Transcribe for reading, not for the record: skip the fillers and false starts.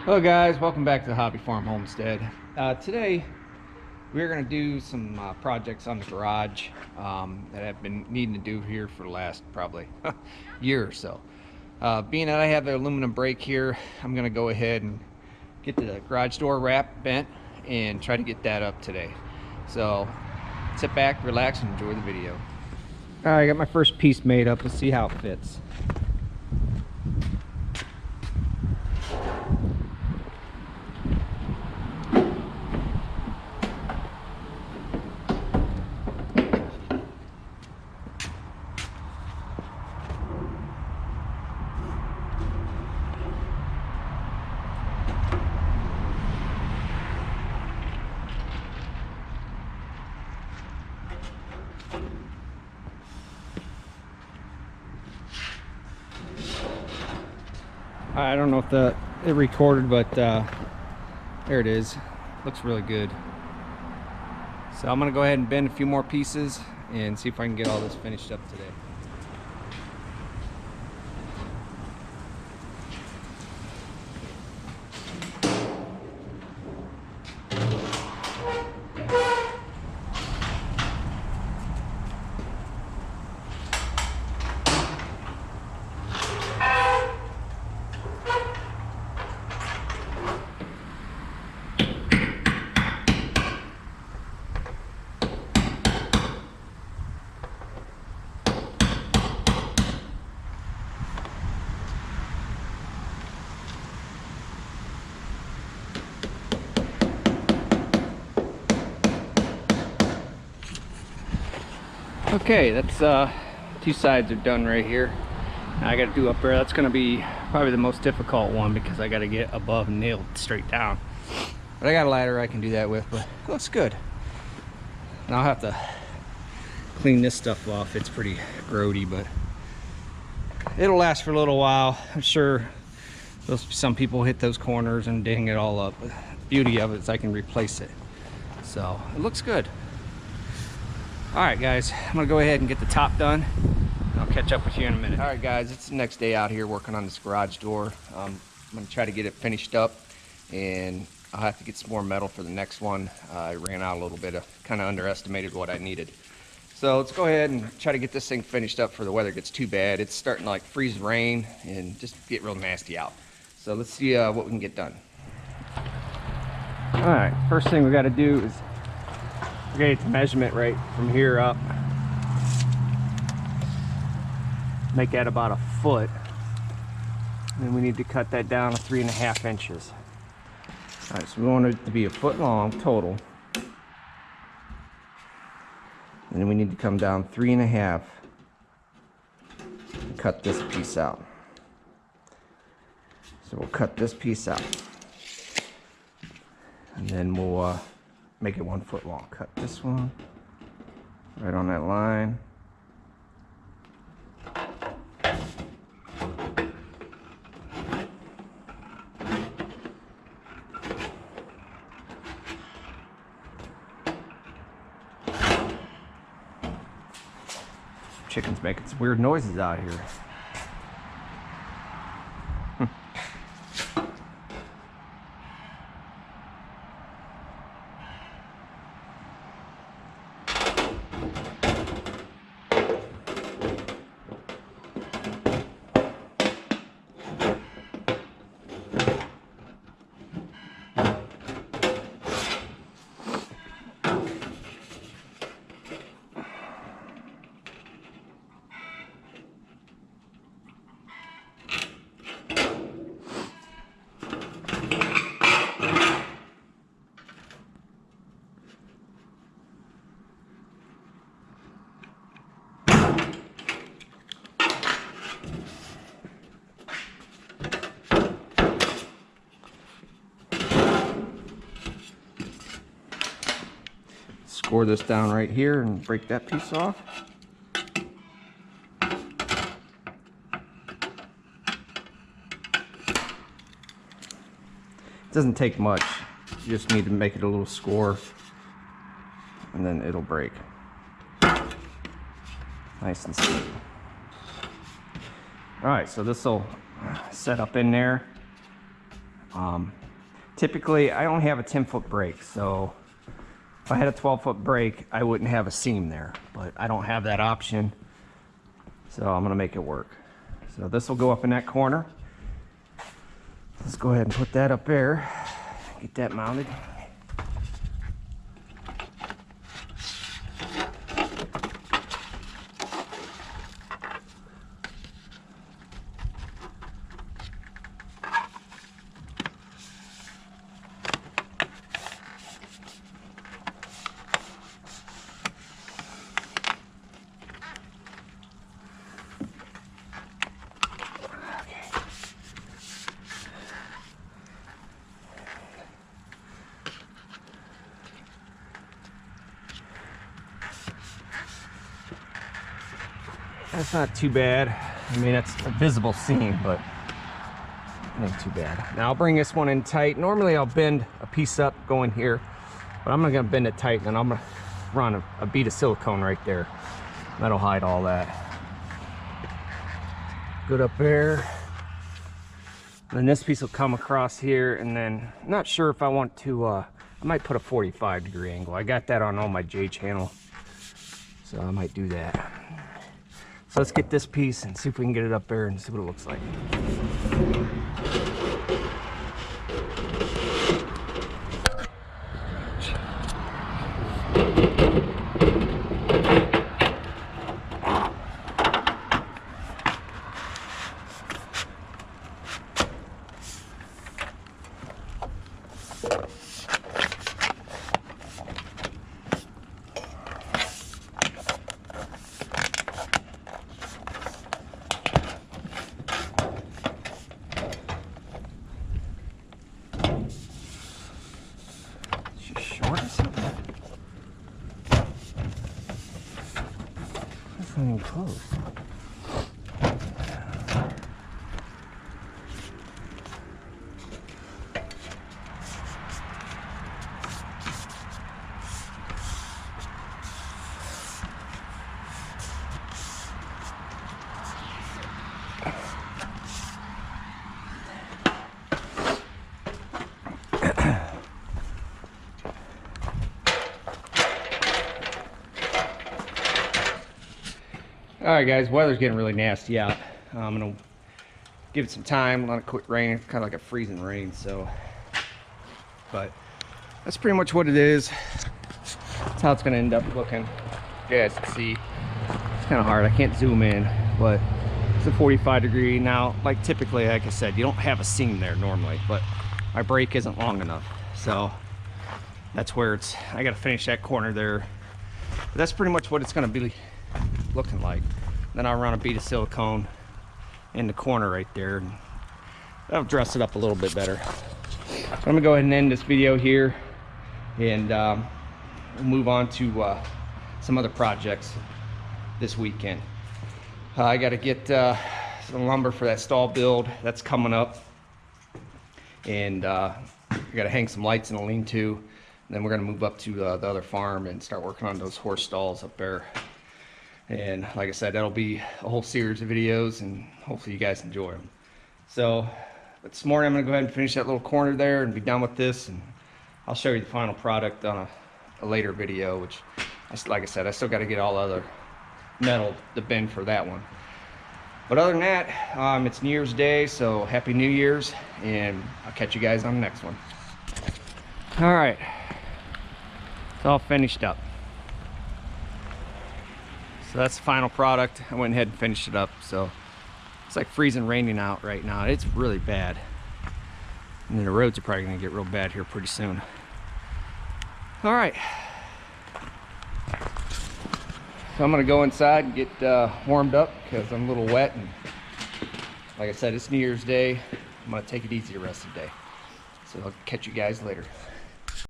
Hello guys, welcome back to the Hobby Farm Homestead. Today we're going to do some projects on the garage that I've been needing to do here for the last probably year or so. Being that I have the aluminum brake here, I'm going to go ahead and get the garage door wrap bent and try to get that up today. So sit back, relax, and enjoy the video. Alright, I got my first piece made up. Let's see how it fits. I don't know if it recorded, but there it is. Looks really good. So I'm gonna go ahead and bend a few more pieces and see if I can get all this finished up today. Okay, that's two sides are done right here. Now I got to do up there. That's going to be probably the most difficult one because I got to get above and nailed straight down. But I got a ladder I can do that with, but it looks good. Now I'll have to clean this stuff off. It's pretty grody, but it'll last for a little while. I'm sure some people hit those corners and ding it all up. But the beauty of it is I can replace it. So it looks good. Alright guys, I'm going to go ahead and get the top done. I'll catch up with you in a minute. Alright guys, it's the next day out here working on this garage door. I'm going to try to get it finished up, and I'll have to get some more metal for the next one. I ran out a little bit, kind of underestimated what I needed. So let's go ahead and try to get this thing finished up before the weather gets too bad. It's starting to like freeze rain and just get real nasty out. So let's see what we can get done. Alright, first thing we got to do is we're gonna get the measurement right from here up. Make that about 1 foot. And then we need to cut that down to 3.5 inches. Alright, so we want it to be 1 foot long total. And then we need to come down 3.5 and cut this piece out. So we'll cut this piece out. And then we'll make it 1 foot long. Cut this one right on that line. Chicken's making some weird noises out here. Score this down right here and break that piece off. It doesn't take much. You just need to make it a little score and then it'll break. Nice and smooth. All right, so this will set up in there. Typically, I only have a 10-foot brake, so if I had a 12-foot brake, I wouldn't have a seam there, but I don't have that option, so I'm gonna make it work. So this will go up in that corner. Let's go ahead and put that up there, get that mounted. That's not too bad. I mean, it's a visible seam, but it ain't too bad. Now I'll bring this one in tight. Normally I'll bend a piece up going here, but I'm not gonna bend it tight, and I'm gonna run a bead of silicone right there. That'll hide all that. Good up there. And then this piece will come across here, and then I'm not sure if I want to, I might put a 45-degree angle. I got that on all my J channel, so I might do that. So let's get this piece and see if we can get it up there and see what it looks like. Not even close. All right, guys, weather's getting really nasty out. I'm gonna give it some time, let it quit raining, kind of like a freezing rain. So, but that's pretty much what it is. That's how it's gonna end up looking. You guys can see it's kind of hard. I can't zoom in, but it's a 45-degree. Now, like typically, like I said, you don't have a seam there normally, but my brake isn't long enough, so that's where it's. I got to finish that corner there. But that's pretty much what it's gonna be looking like. Then I'll run a bead of silicone in the corner right there, and that'll dress it up a little bit better. So I'm gonna go ahead and end this video here, and we'll move on to some other projects this weekend. I got to get some lumber for that stall build that's coming up, and I got to hang some lights in a lean-to. Then we're gonna move up to the other farm and start working on those horse stalls up there. And like I said, that'll be a whole series of videos, and hopefully you guys enjoy them. So this morning I'm gonna go ahead and finish that little corner there and be done with this, and I'll show you the final product on a later video, which, like I said, I still got to get all other metal to bend for that one. But other than that, it's New Year's Day, so Happy New Year's, and I'll catch you guys on the next one. All right, it's all finished up. So that's the final product. I went ahead and finished it up. So it's like freezing raining out right now. It's really bad. And then the roads are probably gonna get real bad here pretty soon. All right. So I'm gonna go inside and get warmed up because I'm a little wet. And like I said, it's New Year's Day. I'm gonna take it easy the rest of the day. So I'll catch you guys later.